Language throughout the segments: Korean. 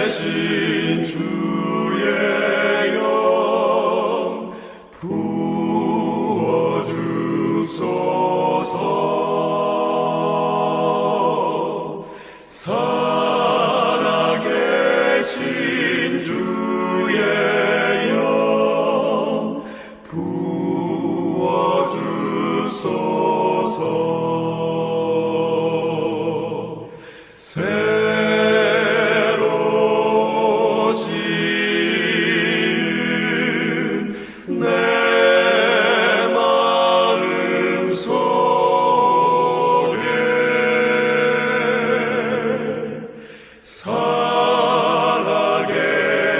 살아계신 주의 영 부어주소서. 살아계신 주의 영 부어주소서. 새로 지은 내 마음 속에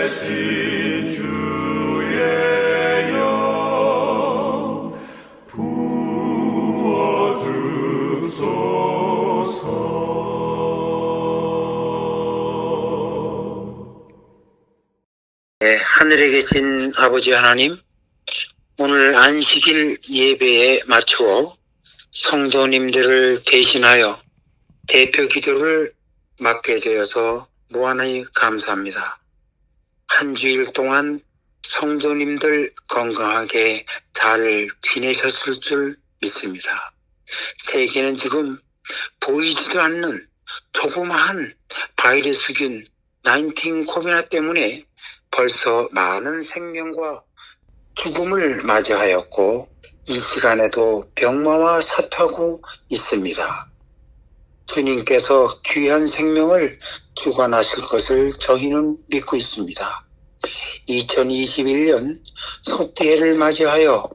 살아계신 주의 영 부어주소서. 하늘에 계신 아버지 하나님, 오늘 안식일 예배에 맞추어 성도님들을 대신하여 대표 기도를 맡게 되어서 무한히 감사합니다. 한 주일 동안 성도님들 건강하게 잘 지내셨을 줄 믿습니다. 세계는 지금 보이지도 않는 조그마한 바이러스균 19 코로나 때문에 벌써 많은 생명과 죽음을 맞이하였고 이 시간에도 병마와 사투하고 있습니다. 주님께서 귀한 생명을 주관하실 것을 저희는 믿고 있습니다. 2021년 소띠해를 맞이하여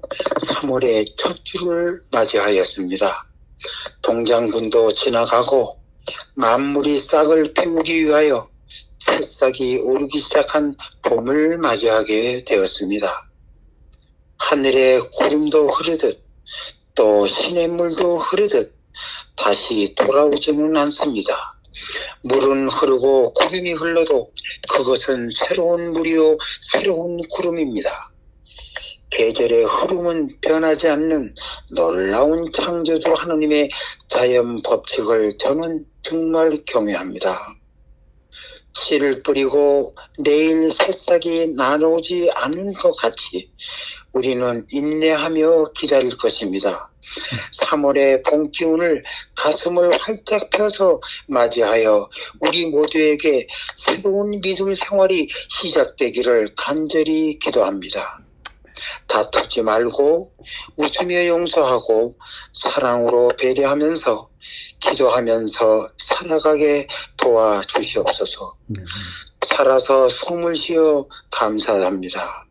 3월의 첫 주를 맞이하였습니다. 동장군도 지나가고 만물이 싹을 피우기 위하여 새싹이 오르기 시작한 봄을 맞이하게 되었습니다. 하늘에 구름도 흐르듯 또 시냇물도 흐르듯 다시 돌아오지는 않습니다. 물은 흐르고 구름이 흘러도 그것은 새로운 물이요 새로운 구름입니다. 계절의 흐름은 변하지 않는 놀라운 창조주 하느님의 자연 법칙을 저는 정말 경외합니다. 씨를 뿌리고 내일 새싹이 나오지 않은 것 같이 우리는 인내하며 기다릴 것입니다. 3월의 봄 기운을 가슴을 활짝 펴서 맞이하여 우리 모두에게 새로운 믿음 생활이 시작되기를 간절히 기도합니다. 다투지 말고 웃으며 용서하고 사랑으로 배려하면서 기도하면서 살아가게 도와주시옵소서. 살아서 숨을 쉬어 감사합니다.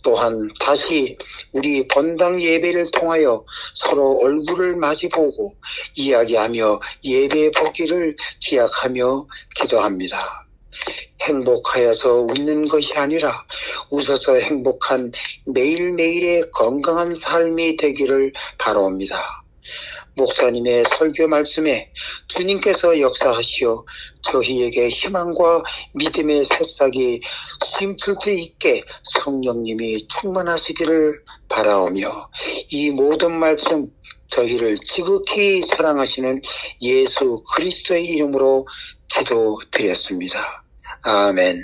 또한 다시 우리 본당 예배를 통하여 서로 얼굴을 마주보고 이야기하며 예배 보기를 기약하며 기도합니다. 행복하여서 웃는 것이 아니라 웃어서 행복한 매일매일의 건강한 삶이 되기를 바라옵니다. 목사님의 설교 말씀에 주님께서 역사하시어 저희에게 희망과 믿음의 새싹이 심플 수 있게 성령님이 충만하시기를 바라오며 이 모든 말씀 저희를 지극히 사랑하시는 예수 그리스도의 이름으로 기도드렸습니다. 아멘.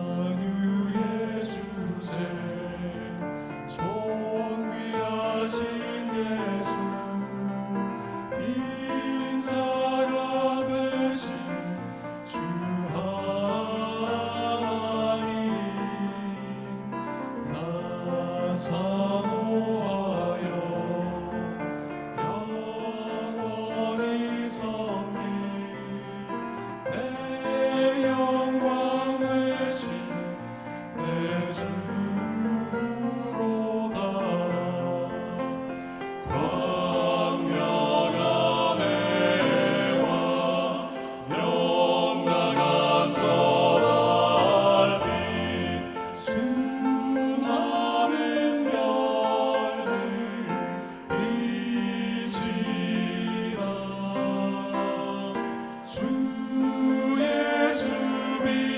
만유의 주제 존귀하신 예수 인자가 되신 주 하나님 나 사모하여 영원히 섬기 내 영광 되신 내 주로다. 광명한 해와 영광한 저달빛 수많은 별들 이지라 주 예수 믿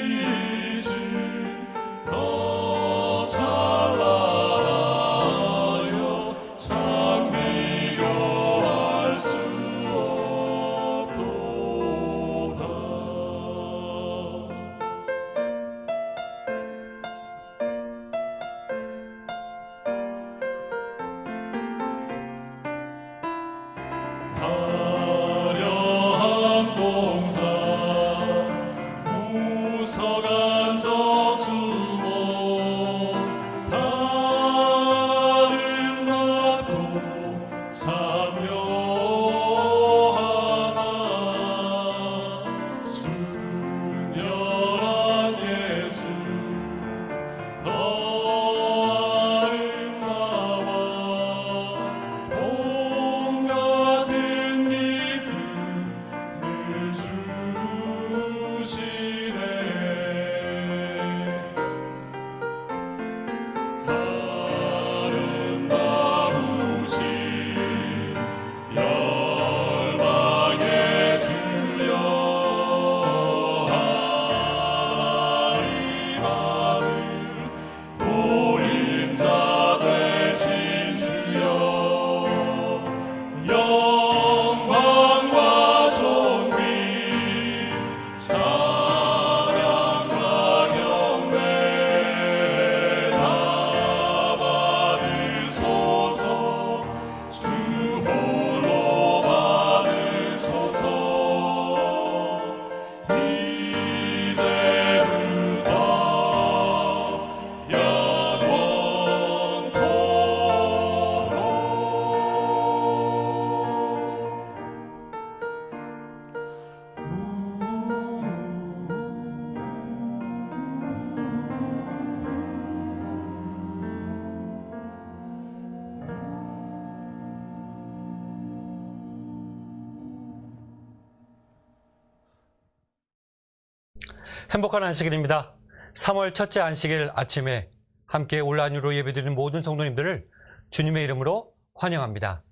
행복한 안식일입니다. 3월 첫째 안식일 아침에 함께 온라인으로 예배드리는 모든 성도님들을 주님의 이름으로 환영합니다.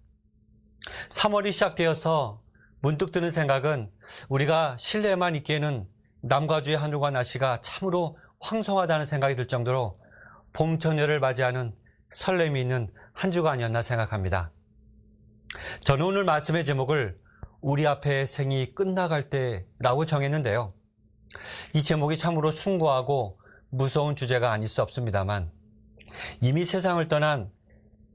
3월이 시작되어서 문득 드는 생각은 우리가 실내에만 있기에는 남과 주의 하늘과 날씨가 참으로 황송하다는 생각이 들 정도로 봄처녀를 맞이하는 설렘이 있는 한 주가 아니었나 생각합니다. 저는 오늘 말씀의 제목을 우리 앞에 생이 끝나갈 때라고 정했는데요. 이 제목이 참으로 숭고하고 무서운 주제가 아닐 수 없습니다만 이미 세상을 떠난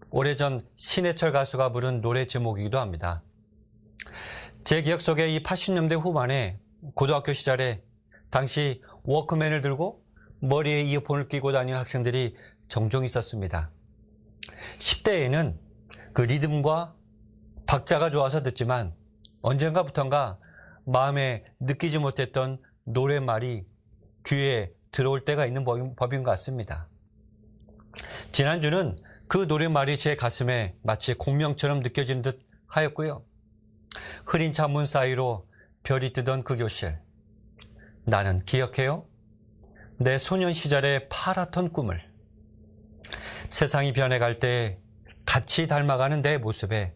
오래전 신해철 가수가 부른 노래 제목이기도 합니다. 제 기억 속에 이 80년대 후반에 고등학교 시절에 당시 워크맨을 들고 머리에 이어폰을 끼고 다니는 학생들이 종종 있었습니다. 10대에는 그 리듬과 박자가 좋아서 듣지만 언젠가부턴가 마음에 느끼지 못했던 노랫말이 귀에 들어올 때가 있는 법인 것 같습니다. 지난주는 그 노랫말이 제 가슴에 마치 공명처럼 느껴진 듯 하였고요. 흐린 창문 사이로 별이 뜨던 그 교실. 나는 기억해요. 내 소년 시절의 파랗던 꿈을. 세상이 변해갈 때 같이 닮아가는 내 모습에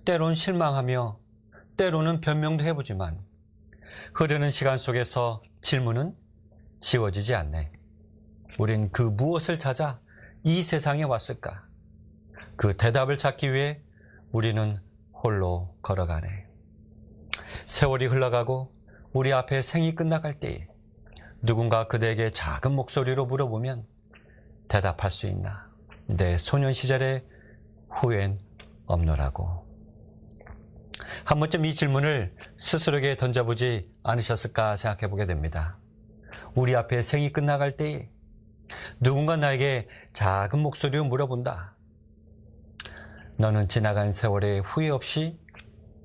때론 실망하며 때로는 변명도 해보지만 흐르는 시간 속에서 질문은 지워지지 않네. 우린 그 무엇을 찾아 이 세상에 왔을까? 그 대답을 찾기 위해 우리는 홀로 걸어가네. 세월이 흘러가고 우리 앞에 생이 끝나갈 때에 누군가 그대에게 작은 목소리로 물어보면 대답할 수 있나? 내 소년 시절의 후회는 없노라고. 한 번쯤 이 질문을 스스로에게 던져보지 않으셨을까 생각해 보게 됩니다. 우리 앞에 생이 끝나갈 때에 누군가 나에게 작은 목소리로 물어본다. 너는 지나간 세월에 후회 없이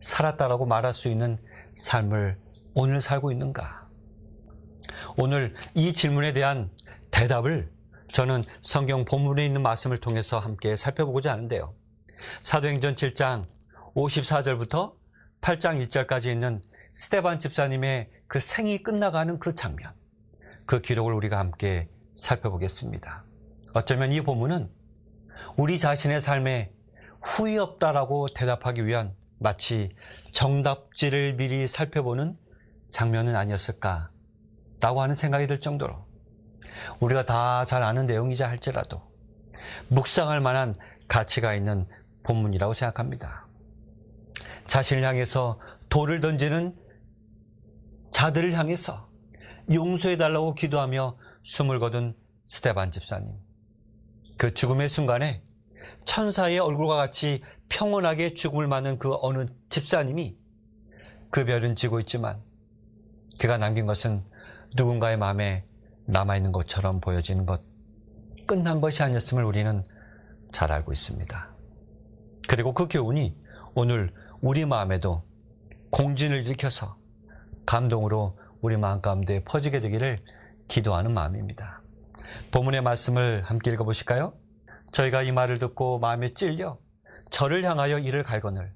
살았다라고 말할 수 있는 삶을 오늘 살고 있는가? 오늘 이 질문에 대한 대답을 저는 성경 본문에 있는 말씀을 통해서 함께 살펴보고자 하는데요. 사도행전 7장 54절부터 8장 1절까지 있는 스데반 집사님의 그 생이 끝나가는 그 장면, 그 기록을 우리가 함께 살펴보겠습니다. 어쩌면 이 본문은 우리 자신의 삶에 후회 없다라고 대답하기 위한 마치 정답지를 미리 살펴보는 장면은 아니었을까라고 하는 생각이 들 정도로 우리가 다 잘 아는 내용이자 할지라도 묵상할 만한 가치가 있는 본문이라고 생각합니다. 자신을 향해서 돌을 던지는 자들을 향해서 용서해달라고 기도하며 숨을 거둔 스데반 집사님. 그 죽음의 순간에 천사의 얼굴과 같이 평온하게 죽음을 맞는 그 어느 집사님이 그 별은 지고 있지만 그가 남긴 것은 누군가의 마음에 남아있는 것처럼 보여지는 것, 끝난 것이 아니었음을 우리는 잘 알고 있습니다. 그리고 그 교훈이 오늘 우리 마음에도 공진을 일으켜서 감동으로 우리 마음 가운데 퍼지게 되기를 기도하는 마음입니다. 본문의 말씀을 함께 읽어보실까요? 저희가 이 말을 듣고 마음에 찔려 저를 향하여 이를 갈거늘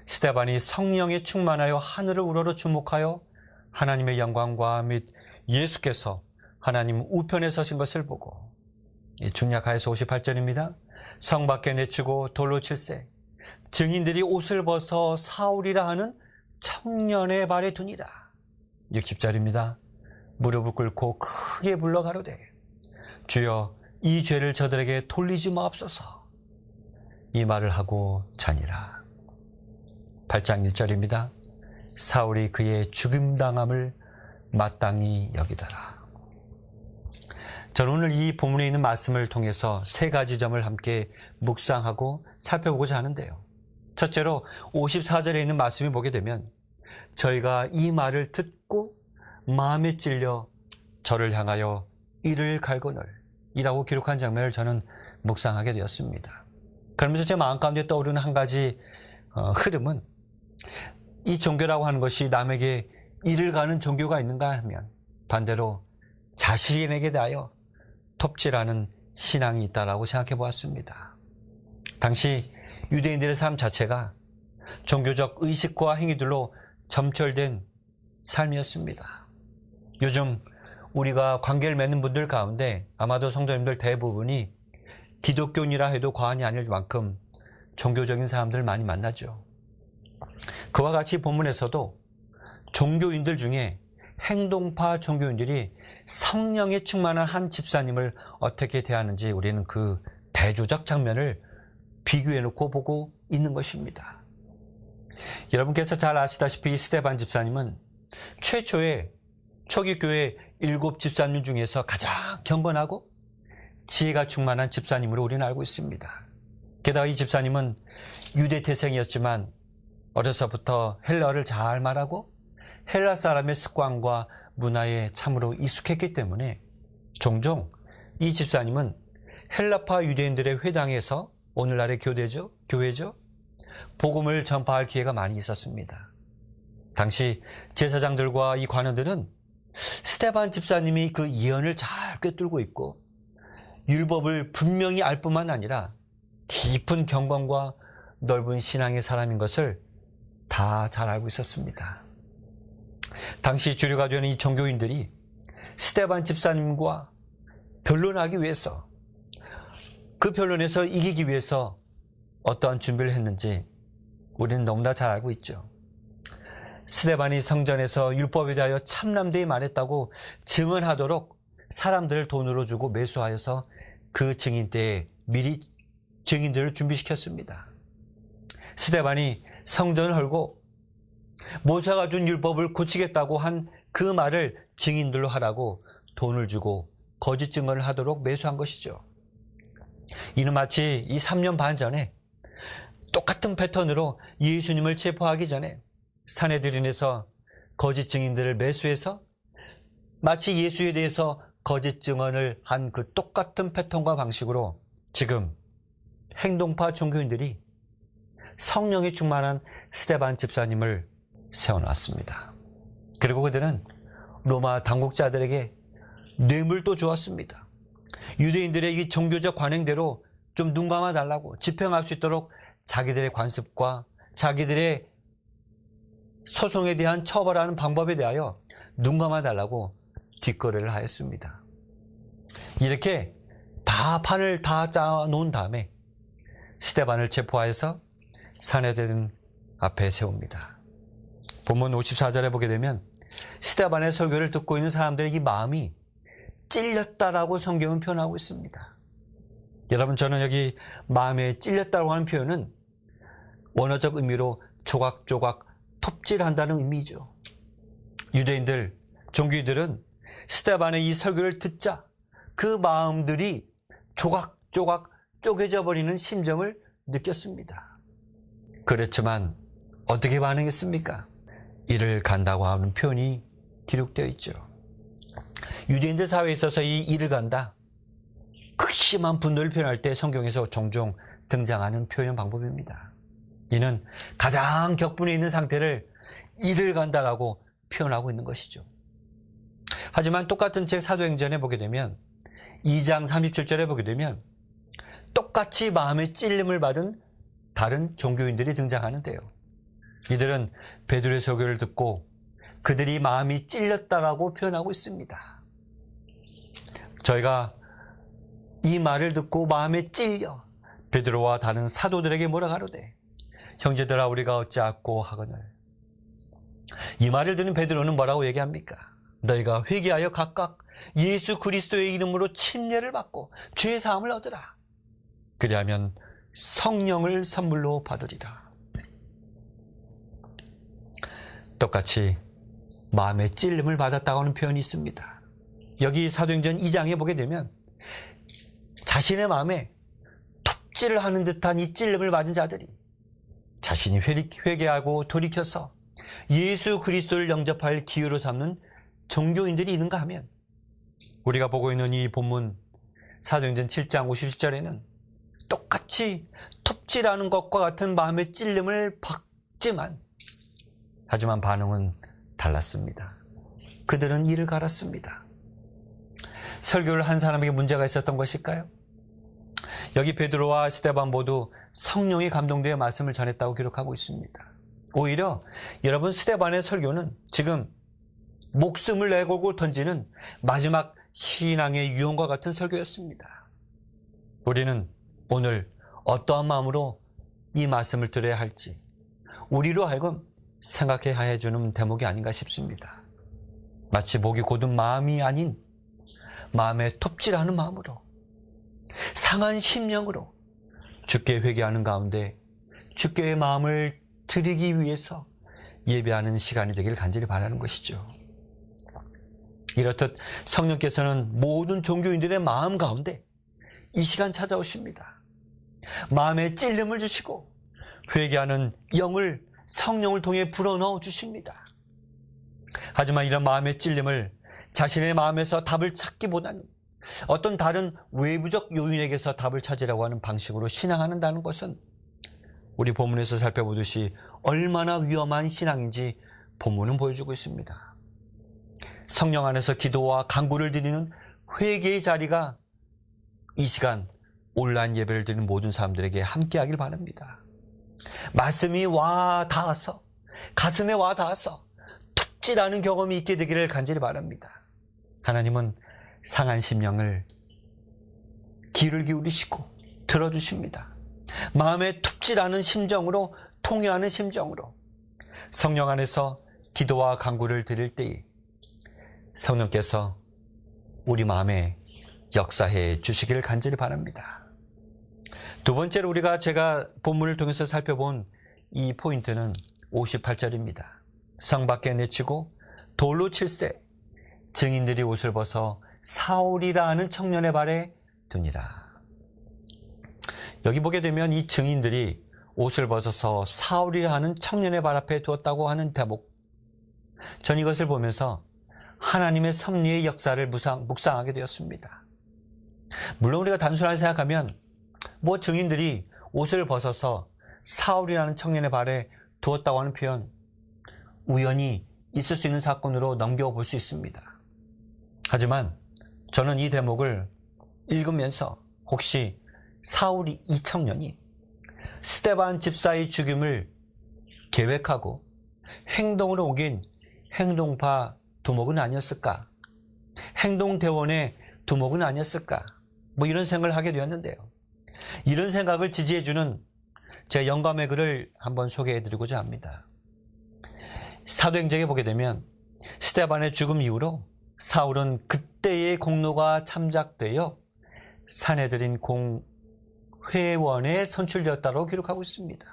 스데반이 성령에 충만하여 하늘을 우러러 주목하여 하나님의 영광과 및 예수께서 하나님 우편에 서신 것을 보고, 중약하에서 58절입니다. 성 밖에 내치고 돌로 칠세 증인들이 옷을 벗어 사울이라 하는 청년의 발에 두니라. 60절입니다. 무릎을 꿇고 크게 불러 가로되 주여 이 죄를 저들에게 돌리지 마옵소서. 이 말을 하고 자니라. 8장 1절입니다. 사울이 그의 죽임당함을 마땅히 여기더라. 저는 오늘 이 본문에 있는 말씀을 통해서 세 가지 점을 함께 묵상하고 살펴보고자 하는데요. 첫째로 54절에 있는 말씀을 보게 되면 저희가 이 말을 듣고 마음에 찔려 저를 향하여 이를 갈거늘 이라고 기록한 장면을 저는 묵상하게 되었습니다. 그러면서 제 마음 가운데 떠오르는 한 가지 흐름은 이 종교라고 하는 것이 남에게 이를 가는 종교가 있는가 하면 반대로 자신에게 대하여 톱질하는 신앙이 있다라고 생각해 보았습니다. 당시 유대인들의 삶 자체가 종교적 의식과 행위들로 점철된 삶이었습니다. 요즘 우리가 관계를 맺는 분들 가운데 아마도 성도님들 대부분이 기독교인이라 해도 과언이 아닐 만큼 종교적인 사람들 많이 만나죠. 그와 같이 본문에서도 종교인들 중에 행동파 종교인들이 성령에 충만한 한 집사님을 어떻게 대하는지 우리는 그 대조적 장면을 비교해놓고 보고 있는 것입니다. 여러분께서 잘 아시다시피 스데반 집사님은 최초의 초기 교회 7 집사님 중에서 가장 경건하고 지혜가 충만한 집사님으로 우리는 알고 있습니다. 게다가 이 집사님은 유대 태생이었지만 어려서부터 헬라어를 잘 말하고 헬라 사람의 습관과 문화에 참으로 익숙했기 때문에 종종 이 집사님은 헬라파 유대인들의 회당에서 오늘날의 교회죠. 복음을 전파할 기회가 많이 있었습니다. 당시 제사장들과 이 관원들은 스데반 집사님이 그 예언을 잘 꿰뚫고 있고 율법을 분명히 알 뿐만 아니라 깊은 경건과 넓은 신앙의 사람인 것을 다 잘 알고 있었습니다. 당시 주류가 되는 이 종교인들이 스데반 집사님과 변론하기 위해서 그 변론에서 이기기 위해서 어떠한 준비를 했는지 우리는 너무나 잘 알고 있죠. 스데반이 성전에서 율법에 대하여 참남되이 말했다고 증언하도록 사람들을 돈으로 주고 매수하여서 그 증인 때에 미리 증인들을 준비시켰습니다. 스데반이 성전을 헐고 모세가 준 율법을 고치겠다고 한 그 말을 증인들로 하라고 돈을 주고 거짓 증언을 하도록 매수한 것이죠. 이는 마치 이 3년 반 전에 똑같은 패턴으로 예수님을 체포하기 전에 산헤드린에서 거짓 증인들을 매수해서 마치 예수에 대해서 거짓 증언을 한 그 똑같은 패턴과 방식으로 지금 행동파 종교인들이 성령이 충만한 스데반 집사님을 세워놨습니다. 그리고 그들은 로마 당국자들에게 뇌물도 주었습니다. 유대인들의 이 종교적 관행대로 좀 눈 감아달라고 집행할 수 있도록 자기들의 관습과 자기들의 소송에 대한 처벌하는 방법에 대하여 눈 감아달라고 뒷거래를 하였습니다. 이렇게 다 판을 다 짜놓은 다음에 스데반을 체포하여서 산헤드린 앞에 세웁니다. 본문 54절에 보게 되면 스데반의 설교를 듣고 있는 사람들의 이 마음이 찔렸다라고 성경은 표현하고 있습니다. 여러분, 저는 여기 마음에 찔렸다고 하는 표현은 원어적 의미로 조각조각 톱질한다는 의미죠. 유대인들, 종교인들은 스데반의 이 설교를 듣자 그 마음들이 조각조각 쪼개져 버리는 심정을 느꼈습니다. 그렇지만 어떻게 반응했습니까? 이를 간다고 하는 표현이 기록되어 있죠. 유대인들 사회에 있어서 이 이를 간다, 극심한 분노를 표현할 때 성경에서 종종 등장하는 표현 방법입니다. 이는 가장 격분해 있는 상태를 이를 간다라고 표현하고 있는 것이죠. 하지만 똑같은 책 사도행전에 보게 되면 2장 37절에 보게 되면 똑같이 마음의 찔림을 받은 다른 종교인들이 등장하는데요. 이들은 베드로의 설교를 듣고 그들이 마음이 찔렸다라고 표현하고 있습니다. 저희가 이 말을 듣고 마음에 찔려 베드로와 다른 사도들에게 뭐라 가로되 형제들아 우리가 어찌하고 하거늘. 이 말을 듣는 베드로는 뭐라고 얘기합니까? 너희가 회개하여 각각 예수 그리스도의 이름으로 침례를 받고 죄 사함을 얻으라. 그리하면 성령을 선물로 받으리라. 똑같이 마음의 찔림을 받았다고 하는 표현이 있습니다. 여기 사도행전 2장에 보게 되면 자신의 마음에 톱질을 하는 듯한 이 찔림을 받은 자들이 자신이 회개하고 돌이켜서 예수 그리스도를 영접할 기회로 삼는 종교인들이 있는가 하면 우리가 보고 있는 이 본문 사도행전 7장 50절에는 똑같이 톱질하는 것과 같은 마음의 찔림을 받지만 하지만 반응은 달랐습니다. 그들은 이를 갈았습니다. 설교를 한 사람에게 문제가 있었던 것일까요? 여기 베드로와 스데반 모두 성령이 감동되어 말씀을 전했다고 기록하고 있습니다. 오히려 여러분 스데반의 설교는 지금 목숨을 내걸고 던지는 마지막 신앙의 유언과 같은 설교였습니다. 우리는 오늘 어떠한 마음으로 이 말씀을 들어야 할지 우리로 하여금 생각해 해주는 대목이 아닌가 싶습니다. 마치 목이 곧은 마음이 아닌 마음에 톱질하는 마음으로 상한 심령으로 주께 회개하는 가운데 주께의 마음을 드리기 위해서 예배하는 시간이 되길 간절히 바라는 것이죠. 이렇듯 성령께서는 모든 종교인들의 마음 가운데 이 시간 찾아오십니다. 마음에 찔림을 주시고 회개하는 영을 성령을 통해 불어넣어 주십니다. 하지만 이런 마음의 찔림을 자신의 마음에서 답을 찾기보다는 어떤 다른 외부적 요인에게서 답을 찾으려고 하는 방식으로 신앙한다는 것은 우리 본문에서 살펴보듯이 얼마나 위험한 신앙인지 본문은 보여주고 있습니다. 성령 안에서 기도와 간구를 드리는 회개의 자리가 이 시간 온라인 예배를 드리는 모든 사람들에게 함께하길 바랍니다. 말씀이 와 닿아서 가슴에 와 닿아서 톱질하는 경험이 있게 되기를 간절히 바랍니다. 하나님은 상한 심령을 귀를 기울이시고 들어주십니다. 마음에 톱질하는 심정으로 통회하는 심정으로 성령 안에서 기도와 간구를 드릴 때에 성령께서 우리 마음에 역사해 주시기를 간절히 바랍니다. 두 번째로 제가 본문을 통해서 살펴본 이 포인트는 58절입니다. 성 밖에 내치고 돌로 칠세 증인들이 옷을 벗어 사울이라 하는 청년의 발에 두니라. 여기 보게 되면 이 증인들이 옷을 벗어서 사울이라 하는 청년의 발 앞에 두었다고 하는 대목, 전 이것을 보면서 하나님의 섭리의 역사를 묵상하게 되었습니다. 물론 우리가 단순하게 생각하면 증인들이 옷을 벗어서 사울이라는 청년의 발에 두었다고 하는 표현, 우연히 있을 수 있는 사건으로 넘겨볼 수 있습니다. 하지만 저는 이 대목을 읽으면서 혹시 사울이 이 청년이 스데반 집사의 죽임을 계획하고 행동으로 옮긴 행동파 두목은 아니었을까? 행동대원의 두목은 아니었을까? 이런 생각을 하게 되었는데요. 이런 생각을 지지해주는 제 영감의 글을 한번 소개해드리고자 합니다. 사도행전에 보게 되면 스데반의 죽음 이후로 사울은 그때의 공로가 참작되어 사내들인 공회원에 선출되었다고 기록하고 있습니다.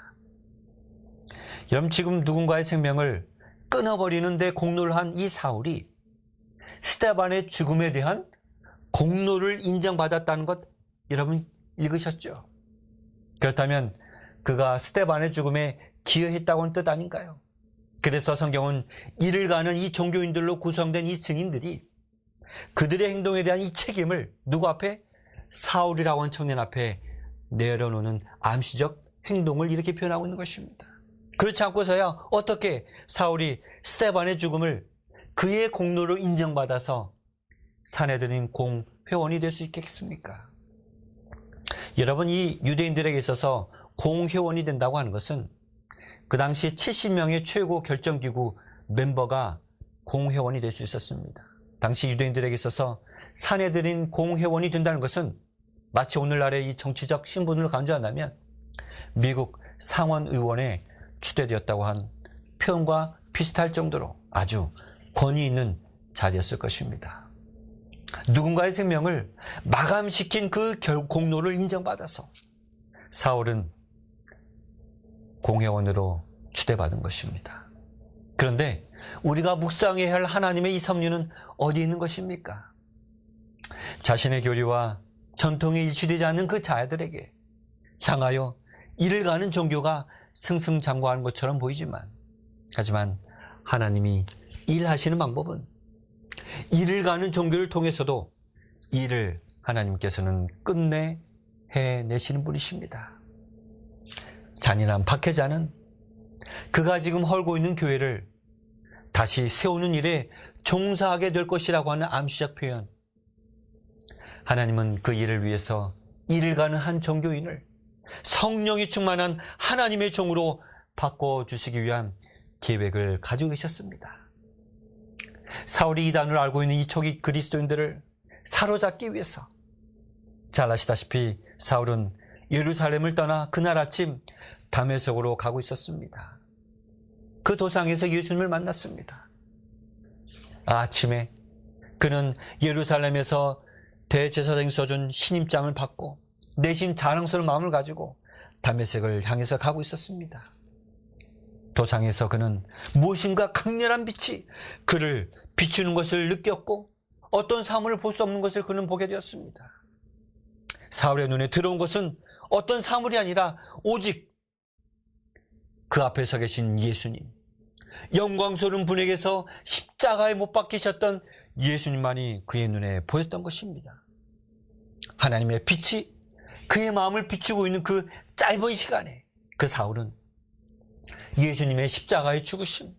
여러분, 지금 누군가의 생명을 끊어버리는 데 공로를 한 이 사울이 스데반의 죽음에 대한 공로를 인정받았다는 것 여러분 읽으셨죠? 그렇다면 그가 스데반의 죽음에 기여했다고 하는 뜻 아닌가요? 그래서 성경은 이를 가는 이 종교인들로 구성된 이 증인들이 그들의 행동에 대한 이 책임을 누구 앞에? 사울이라고 하는 청년 앞에 내려놓는 암시적 행동을 이렇게 표현하고 있는 것입니다. 그렇지 않고서야 어떻게 사울이 스데반의 죽음을 그의 공로로 인정받아서 사내들인 공회원이 될 수 있겠습니까? 여러분, 이 유대인들에게 있어서 공회원이 된다고 하는 것은 그 당시 70명의 최고 결정기구 멤버가 공회원이 될 수 있었습니다. 당시 유대인들에게 있어서 사내들인 공회원이 된다는 것은 마치 오늘날의 이 정치적 신분을 강조한다면 미국 상원의원에 추대되었다고 한 표현과 비슷할 정도로 아주 권위 있는 자리였을 것입니다. 누군가의 생명을 마감시킨 그 공로를 인정받아서 사울은 공회원으로 추대받은 것입니다. 그런데 우리가 묵상해야 할 하나님의 이 섭리는 어디 있는 것입니까? 자신의 교리와 전통이 일치되지 않는 그 자들에게 향하여 이를 가는 종교가 승승장구하는 것처럼 보이지만, 하지만 하나님이 일하시는 방법은 이를 가는 종교를 통해서도 일을 하나님께서는 끝내 해내시는 분이십니다. 잔인한 박해자는 그가 지금 헐고 있는 교회를 다시 세우는 일에 종사하게 될 것이라고 하는 암시적 표현. 하나님은 그 일을 위해서 일을 가는 한 종교인을 성령이 충만한 하나님의 종으로 바꿔주시기 위한 계획을 가지고 계셨습니다. 사울이 이단을 알고 있는 이 초기 그리스도인들을 사로잡기 위해서 잘 아시다시피 사울은 예루살렘을 떠나 그날 아침 다메섹으로 가고 있었습니다. 그 도상에서 예수님을 만났습니다. 아침에 그는 예루살렘에서 대제사장이 써준 신임장을 받고 내심 자랑스러운 마음을 가지고 다메섹을 향해서 가고 있었습니다. 도상에서 그는 무엇인가 강렬한 빛이 그를 비추는 것을 느꼈고 어떤 사물을 볼 수 없는 것을 그는 보게 되었습니다. 사울의 눈에 들어온 것은 어떤 사물이 아니라 오직 그 앞에 서 계신 예수님, 영광스러운 분에게서 십자가에 못 박히셨던 예수님만이 그의 눈에 보였던 것입니다. 하나님의 빛이 그의 마음을 비추고 있는 그 짧은 시간에 그 사울은 예수님의 십자가의 죽으심,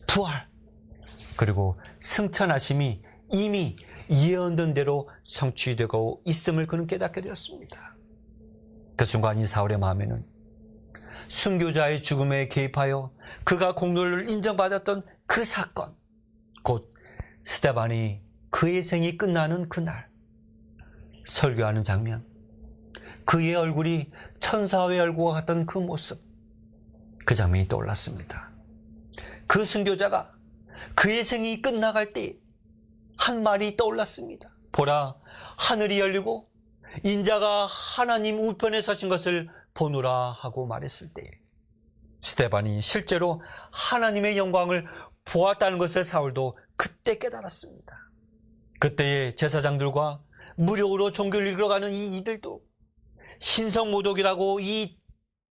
부활, 그리고 승천하심이 이미 예언된 대로 성취되고 있음을 그는 깨닫게 되었습니다. 그 순간 이 사울의 마음에는 순교자의 죽음에 개입하여 그가 공로를 인정받았던 그 사건, 곧 스데반이 그의 생이 끝나는 그날 설교하는 장면, 그의 얼굴이 천사의 얼굴과 같던 그 모습, 그 장면이 떠올랐습니다. 그 순교자가 그의 생이 끝나갈 때 한 말이 떠올랐습니다. 보라, 하늘이 열리고 인자가 하나님 우편에 서신 것을 보노라 하고 말했을 때 스데반이 실제로 하나님의 영광을 보았다는 것을 사울도 그때 깨달았습니다. 그때의 제사장들과 무력으로 종교를 이끌어가는 이들도 신성모독이라고 이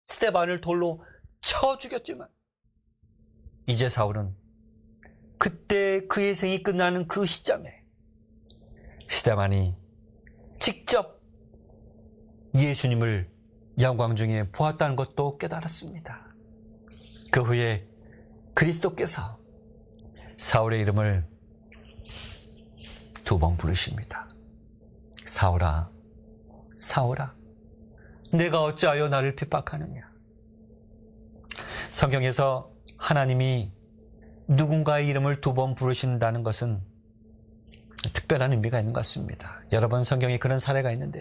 스데반을 돌로 쳐 죽였지만 이제 사울은 그때 그의 생이 끝나는 그 시점에 스데반이 직접 예수님을 영광 중에 보았다는 것도 깨달았습니다. 그 후에 그리스도께서 사울의 이름을 2번 부르십니다. 사울아, 사울아, 내가 어찌하여 나를 핍박하느냐. 성경에서 하나님이 누군가의 이름을 2번 부르신다는 것은 특별한 의미가 있는 것 같습니다. 여러 번 성경에 그런 사례가 있는데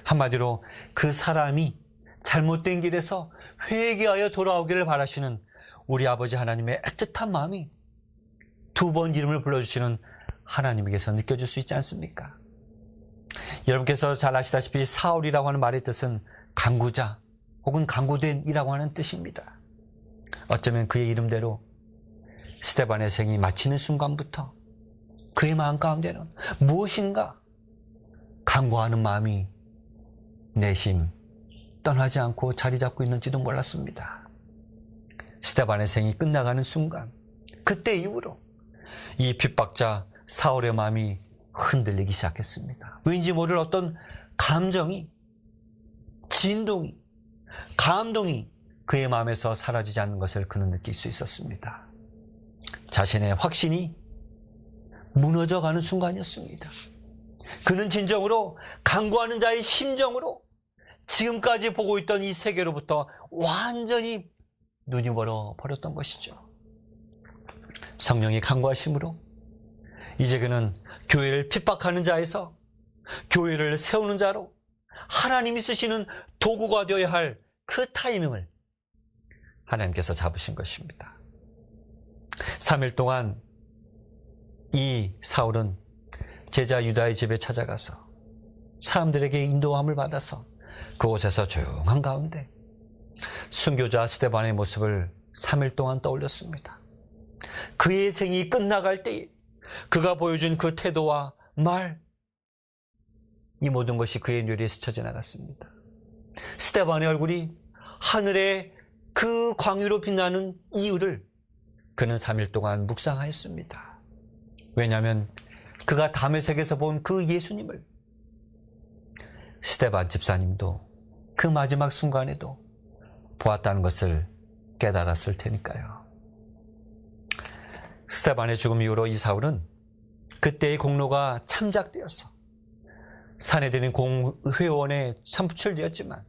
한마디로 그 사람이 잘못된 길에서 회개하여 돌아오기를 바라시는 우리 아버지 하나님의 애틋한 마음이 2번 이름을 불러주시는 하나님에게서 느껴질 수 있지 않습니까? 여러분께서 잘 아시다시피 사울이라고 하는 말의 뜻은 강구자 혹은 강구된이라고 하는 뜻입니다. 어쩌면 그의 이름대로 스데반의 생이 마치는 순간부터 그의 마음 가운데는 무엇인가 강구하는 마음이 내심 떠나지 않고 자리 잡고 있는지도 몰랐습니다. 스데반의 생이 끝나가는 순간, 그때 이후로 이 핍박자 사울의 마음이 흔들리기 시작했습니다. 왠지 모를 어떤 감정이, 진동이, 감동이 그의 마음에서 사라지지 않는 것을 그는 느낄 수 있었습니다. 자신의 확신이 무너져가는 순간이었습니다. 그는 진정으로 강구하는 자의 심정으로 지금까지 보고 있던 이 세계로부터 완전히 눈이 멀어 버렸던 것이죠. 성령의 강구하심으로 이제 그는 교회를 핍박하는 자에서 교회를 세우는 자로 하나님이 쓰시는 도구가 되어야 할 그 타이밍을 하나님께서 잡으신 것입니다. 3일 동안 이 사울은 제자 유다의 집에 찾아가서 사람들에게 인도함을 받아서 그곳에서 조용한 가운데 순교자 스데반의 모습을 3일 동안 떠올렸습니다. 그의 생이 끝나갈 때 그가 보여준 그 태도와 말, 이 모든 것이 그의 뇌리에 스쳐 지나갔습니다. 스데반의 얼굴이 하늘의 그 광유로 빛나는 이유를 그는 3일 동안 묵상하였습니다. 왜냐하면 그가 다메섹에서 본 그 예수님을 스데반 집사님도 그 마지막 순간에도 보았다는 것을 깨달았을 테니까요. 스데반의 죽음 이후로 이 사울은 그때의 공로가 참작되어서 사내들인 공회원에 선출되었지만,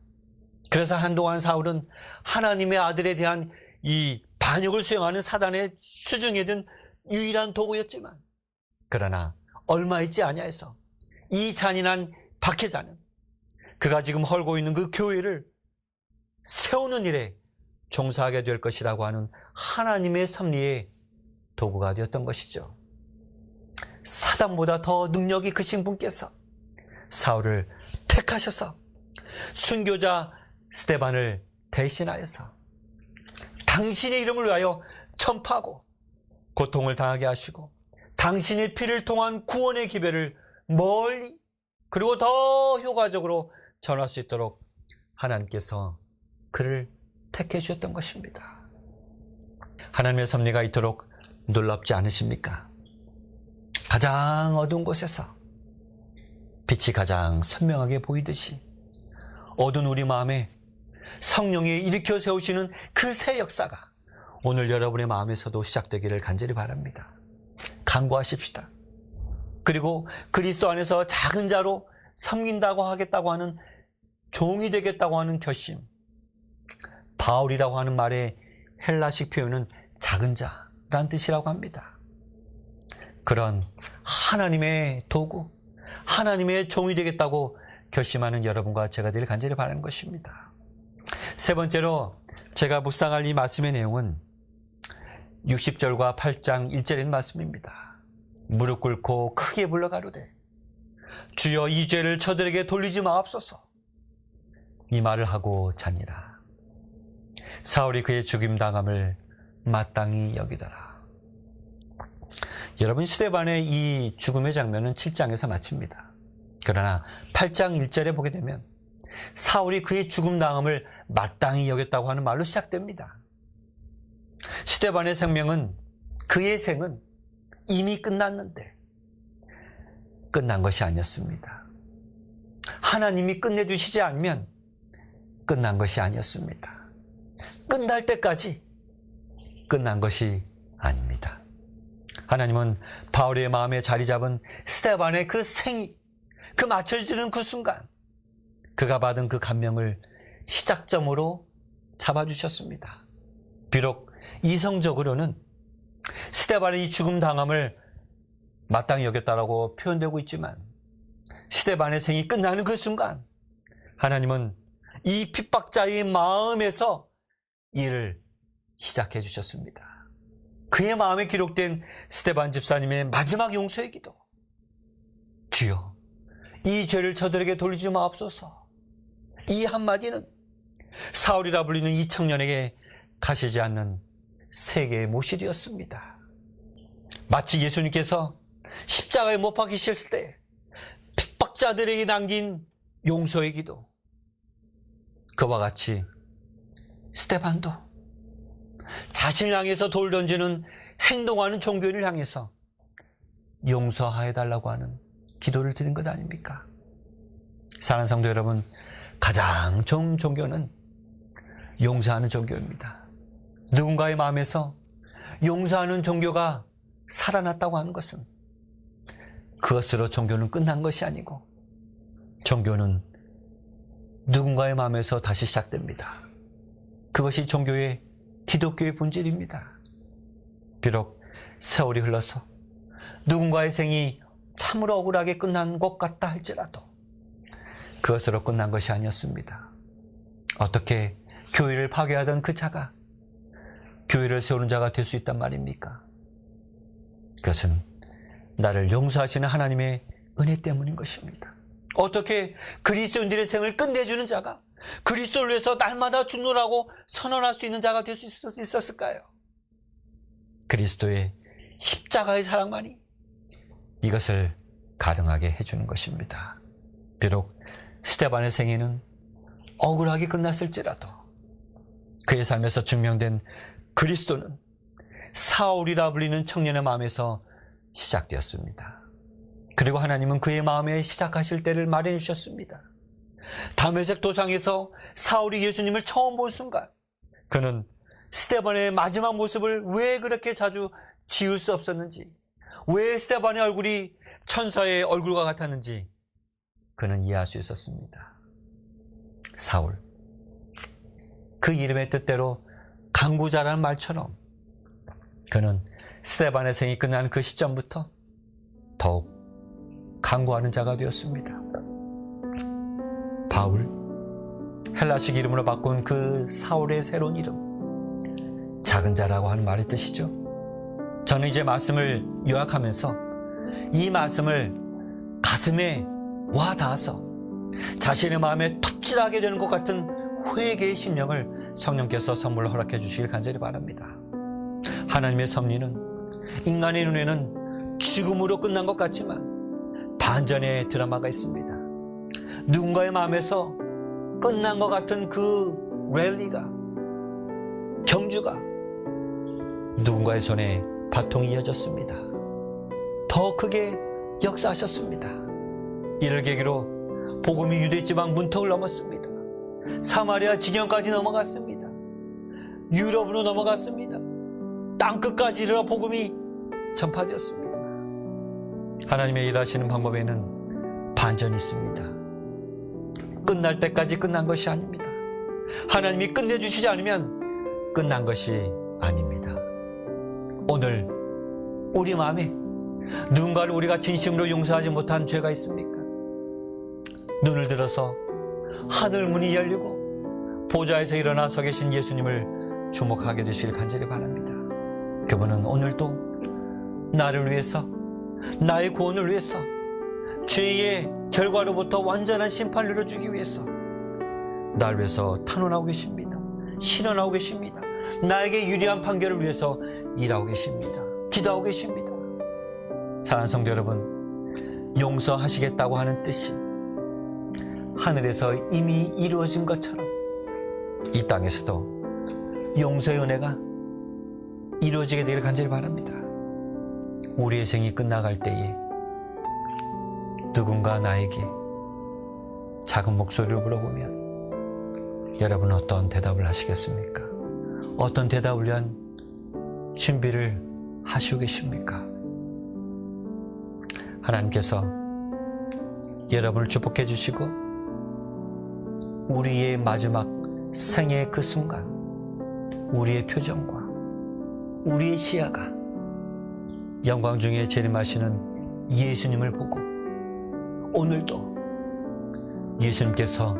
그래서 한동안 사울은 하나님의 아들에 대한 이 반역을 수행하는 사단의 수중에 든 유일한 도구였지만 그러나 얼마 있지 아니하여서 이 잔인한 박해자는 그가 지금 헐고 있는 그 교회를 세우는 일에 종사하게 될 것이라고 하는 하나님의 섭리의 도구가 되었던 것이죠. 사단보다 더 능력이 크신 분께서 사울을 택하셔서 순교자 스데반을 대신하여서 당신의 이름을 위하여 전파하고 고통을 당하게 하시고 당신의 피를 통한 구원의 기별을 멀리 그리고 더 효과적으로 전할 수 있도록 하나님께서 그를 택해 주셨던 것입니다. 하나님의 섭리가 이토록 놀랍지 않으십니까? 가장 어두운 곳에서 빛이 가장 선명하게 보이듯이 어두운 우리 마음에 성령이 일으켜 세우시는 그 새 역사가 오늘 여러분의 마음에서도 시작되기를 간절히 바랍니다. 간구하십시다. 그리고 그리스도 안에서 작은 자로 섬긴다고 하겠다고 하는 종이 되겠다고 하는 결심. 바울이라고 하는 말의 헬라식 표현은 작은 자라는 뜻이라고 합니다. 그런 하나님의 도구, 하나님의 종이 되겠다고 결심하는 여러분과 제가 늘 간절히 바라는 것입니다. 세 번째로 제가 묵상할 이 말씀의 내용은 60절과 8장 1절의 말씀입니다. 무릎 꿇고 크게 불러가로되 주여 이 죄를 저들에게 돌리지 마옵소서. 이 말을 하고 자니라. 사울이 그의 죽임당함을 마땅히 여기더라. 여러분, 스데반의 이 죽음의 장면은 7장에서 마칩니다. 그러나 8장 1절에 보게 되면 사울이 그의 죽음당함을 마땅히 여겼다고 하는 말로 시작됩니다. 스데반의 생명은, 그의 생은 이미 끝났는데 끝난 것이 아니었습니다. 하나님이 끝내주시지 않으면 끝난 것이 아니었습니다. 끝날 때까지 끝난 것이 아닙니다. 하나님은 바울의 마음에 자리 잡은 스데반의 그 생이, 그 맞춰지는 그 순간 그가 받은 그 감명을 시작점으로 잡아주셨습니다. 비록 이성적으로는 스데반의 이 죽음 당함을 마땅히 여겼다라고 표현되고 있지만 스데반의 생이 끝나는 그 순간 하나님은 이 핍박자의 마음에서 일을 시작해 주셨습니다. 그의 마음에 기록된 스데반 집사님의 마지막 용서의 기도. 주여, 이 죄를 저들에게 돌리지 마옵소서. 이 한마디는 사울이라 불리는 이 청년에게 가시지 않는 세계의 못이 되었습니다. 마치 예수님께서 십자가에 못 박히셨을 때 핍박자들에게 남긴 용서의 기도, 그와 같이 스데반도 자신을 향해서 돌 던지는 행동하는 종교인을 향해서 용서해달라고 하는 기도를 드린 것 아닙니까? 사랑하는 성도 여러분, 가장 좋은 종교는 용서하는 종교입니다. 누군가의 마음에서 용서하는 종교가 살아났다고 하는 것은 그것으로 종교는 끝난 것이 아니고 종교는 누군가의 마음에서 다시 시작됩니다. 그것이 종교의, 기독교의 본질입니다. 비록 세월이 흘러서 누군가의 생이 참으로 억울하게 끝난 것 같다 할지라도 그것으로 끝난 것이 아니었습니다. 어떻게 교회를 파괴하던 그 자가 교회를 세우는 자가 될 수 있단 말입니까? 그것은 나를 용서하시는 하나님의 은혜 때문인 것입니다. 어떻게 그리스도인들의 생을 끝내주는 자가 그리스도를 위해서 날마다 죽노라고 선언할 수 있는 자가 될 수 있었을까요? 그리스도의 십자가의 사랑만이 이것을 가능하게 해주는 것입니다. 비록 스데반의 생애는 억울하게 끝났을지라도 그의 삶에서 증명된 그리스도는 사울이라 불리는 청년의 마음에서 시작되었습니다. 그리고 하나님은 그의 마음에 시작하실 때를 마련해 주셨습니다. 다메섹 도상에서 사울이 예수님을 처음 본 순간 그는 스데반의 마지막 모습을 왜 그렇게 자주 지울 수 없었는지, 왜 스데반의 얼굴이 천사의 얼굴과 같았는지 그는 이해할 수 있었습니다. 사울, 그 이름의 뜻대로 강구자라는 말처럼 그는 스데반의 생이 끝난 그 시점부터 더욱 강구하는 자가 되었습니다. 바울, 헬라식 이름으로 바꾼 그 사울의 새로운 이름, 작은 자라고 하는 말의 뜻이죠. 저는 이제 말씀을 요약하면서 이 말씀을 가슴에 와 닿아서 자신의 마음에 톱질하게 되는 것 같은 회개의 심령을 성령께서 선물로 허락해 주시길 간절히 바랍니다. 하나님의 섭리는 인간의 눈에는 죽음으로 끝난 것 같지만 반전의 드라마가 있습니다. 누군가의 마음에서 끝난 것 같은 그 랠리가, 경주가 누군가의 손에 바통이 이어졌습니다. 더 크게 역사하셨습니다. 이를 계기로 복음이 유대지방 문턱을 넘었습니다. 사마리아 지경까지 넘어갔습니다. 유럽으로 넘어갔습니다. 땅끝까지 이르러 복음이 전파되었습니다. 하나님의 일하시는 방법에는 반전이 있습니다. 끝날 때까지 끝난 것이 아닙니다. 하나님이 끝내주시지 않으면 끝난 것이 아닙니다. 오늘 우리 마음에 누군가를 우리가 진심으로 용서하지 못한 죄가 있습니까? 눈을 들어서 하늘 문이 열리고 보좌에서 일어나 서 계신 예수님을 주목하게 되시길 간절히 바랍니다. 그분은 오늘도 나를 위해서, 나의 구원을 위해서, 죄의 결과로부터 완전한 심판을 이루어주기 위해서 날 위해서 탄원하고 계십니다. 실현하고 계십니다. 나에게 유리한 판결을 위해서 일하고 계십니다. 기도하고 계십니다. 사랑하는 성도 여러분, 용서하시겠다고 하는 뜻이 하늘에서 이미 이루어진 것처럼 이 땅에서도 용서의 은혜가 이루어지게 되기를 간절히 바랍니다. 우리의 생이 끝나갈 때에 누군가 나에게 작은 목소리를 물어보면 여러분은 어떤 대답을 하시겠습니까? 어떤 대답을 위한 준비를 하시고 계십니까? 하나님께서 여러분을 축복해 주시고 우리의 마지막 생의 그 순간 우리의 표정과 우리의 시야가 영광 중에 재림하시는 예수님을 보고 오늘도 예수님께서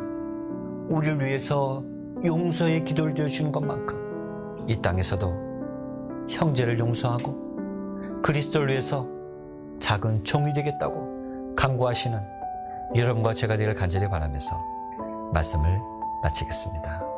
우리를 위해서 용서의 기도를 드려주시는 것만큼 이 땅에서도 형제를 용서하고 그리스도를 위해서 작은 종이 되겠다고 간구하시는 여러분과 제가 되기를 간절히 바라면서 말씀을 마치겠습니다.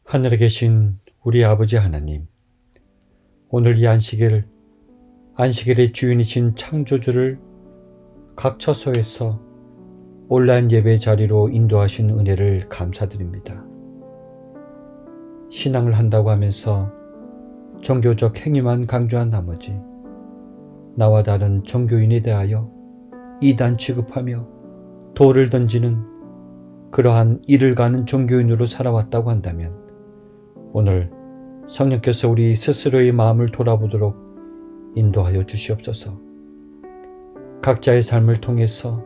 하늘에 계신 우리 아버지 하나님, 오늘 이 안식일의 주인이신 창조주를 각 처소에서 온라인 예배 자리로 인도하신 은혜를 감사드립니다. 신앙을 한다고 하면서 종교적 행위만 강조한 나머지 나와 다른 종교인에 대하여 이단 취급하며 돌을 던지는 그러한 일을 가는 종교인으로 살아왔다고 한다면 오늘 성령께서 우리 스스로의 마음을 돌아보도록 인도하여 주시옵소서. 각자의 삶을 통해서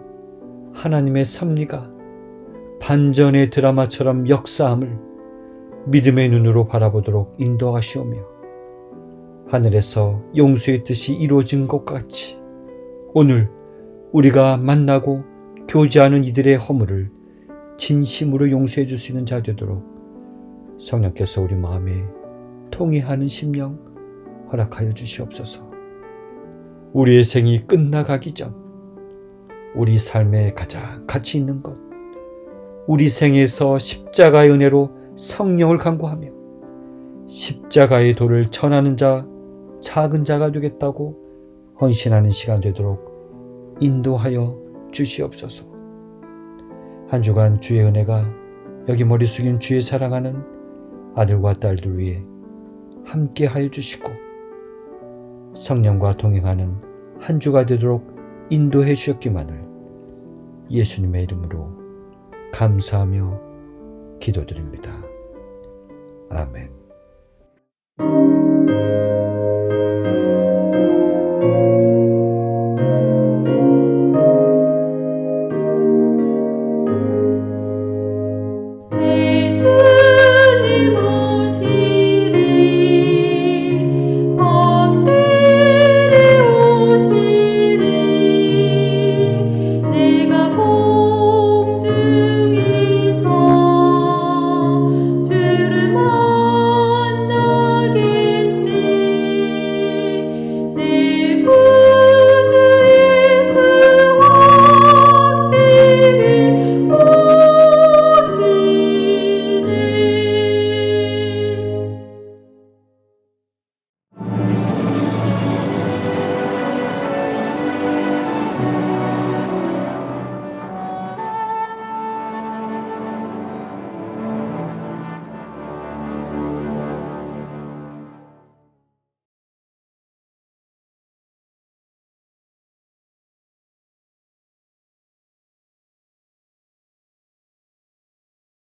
하나님의 섭리가 반전의 드라마처럼 역사함을 믿음의 눈으로 바라보도록 인도하시오며 하늘에서 용서의 뜻이 이루어진 것 같이 오늘 우리가 만나고 교제하는 이들의 허물을 진심으로 용서해 줄 수 있는 자 되도록 성령께서 우리 마음에 통회하는 심령 허락하여 주시옵소서. 우리의 생이 끝나가기 전 우리 삶에 가장 가치 있는 것, 우리 생에서 십자가의 은혜로 성령을 간구하며 십자가의 도를 전하는 자, 작은 자가 되겠다고 헌신하는 시간 되도록 인도하여 주시옵소서. 한 주간 주의 은혜가 여기 머리 숙인 주의 사랑하는 아들과 딸들 위해 함께 하여 주시고 성령과 동행하는 한 주가 되도록 인도해 주셨기만을 예수님의 이름으로 감사하며 기도드립니다. 아멘.